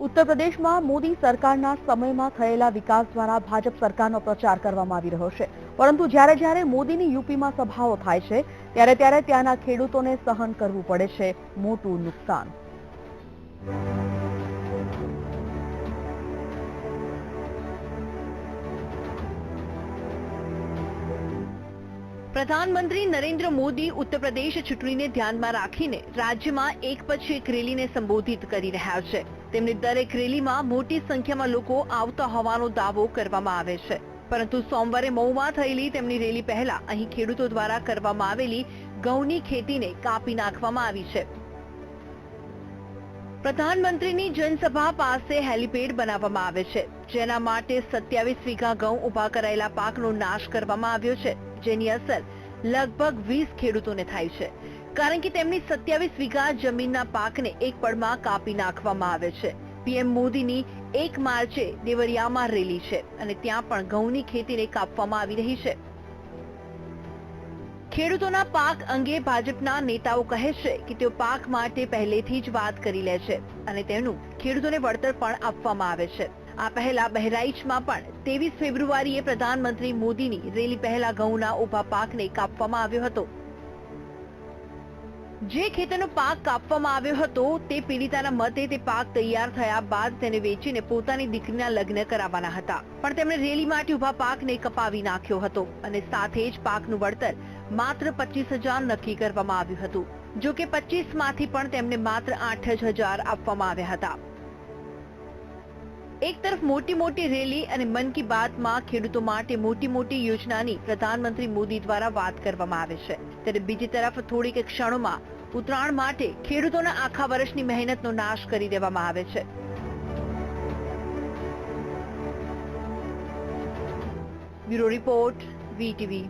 ઉત્તર પ્રદેશમાં મોદી સરકારના સમયમાં થયેલા વિકાસ દ્વારા ભાજપ સરકારનો પ્રચાર કરવામાં આવી રહ્યો છે, પરંતુ જ્યારે મોદીની યુપીમાં સભાઓ થાય છે ત્યારે ત્યાંના ખેડૂતોને સહન કરવું પડે છે મોટું નુકસાન। પ્રધાનમંત્રી નરેન્દ્ર મોદી ઉત્તર પ્રદેશ ચૂંટણીને ધ્યાનમાં રાખીને રાજ્યમાં એક પછી એક રેલીને સંબોધિત કરી રહ્યા છે। તેમની દરેક રેલીમાં મોટી સંખ્યામાં લોકો આવતા હોવાનો દાવો કરવામાં આવે છે, પરંતુ સોમવારે મહુમાં થયેલી તેમની રેલી પહેલા અહીં ખેડૂતો દ્વારા કરવામાં આવેલી ઘઉંની ખેતીને કાપી નાખવામાં આવી છે। પ્રધાનમંત્રીની જનસભા પાસે હેલીપેડ બનાવવામાં આવે છે, જેના માટે 27 વીઘા ઘઉં ઉભા કરાયેલા પાકનો નાશ કરવામાં આવ્યો છે, જેની અસર લગભગ 20 ખેડૂતોને થાય છે, કારણ કે તેમની 27 વીઘા જમીનના પાકને એક પળમાં કાપી નાખવામાં આવે છે। પીએમ મોદીની 1 માર્ચે દેવરિયામાં રેલી છે અને ત્યાં પણ ઘઉંની ખેતીને કાપવામાં આવી રહી છે। ખેડૂતોના પાક અંગે ભાજપના નેતાઓ કહે છે કે તેઓ પાક માટે પહેલેથી જ વાત કરી લે છે અને તેનું ખેડૂતોને વળતર પણ આપવામાં આવે છે। આ પહેલા બહેરાઈચમાં પણ 23 ફેબ્રુઆરીએ પ્રધાનમંત્રી મોદીની રેલી પહેલા ઘઉંના ઉભા પાકને કાપવામાં આવ્યો હતો। જે ખેતરનો પાક કાપવામાં આવ્યો હતો તે પીડિતાના મતે તે પાક તૈયાર થયા બાદ તેને વેચીને પોતાની દીકરીના લગ્ન કરાવવાના હતા, પણ તેમણે રેલી માટે ઉભા પાકને કપાવી નાખ્યો હતો અને સાથે જ પાકનું વળતર માત્ર 25,000 નક્કી કરવામાં આવ્યું હતું। જો કે 25 માંથી પણ તેમને માત્ર 8,000 આપવામાં આવ્યા હતા। એક તરફ મોટી રેલી અને મન કી બાતમાં ખેડૂતો માટે મોટી યોજનાની પ્રધાનમંત્રી મોદી દ્વારા વાત કરવામાં આવે છે, ત્યારે બીજી તરફ થોડીક ક્ષણોમાં ઉત્તરાયણ માટે ખેડૂતોના આખા વર્ષની મહેનતનો નાશ કરી દેવામાં આવે છે। Bureau report, VTV.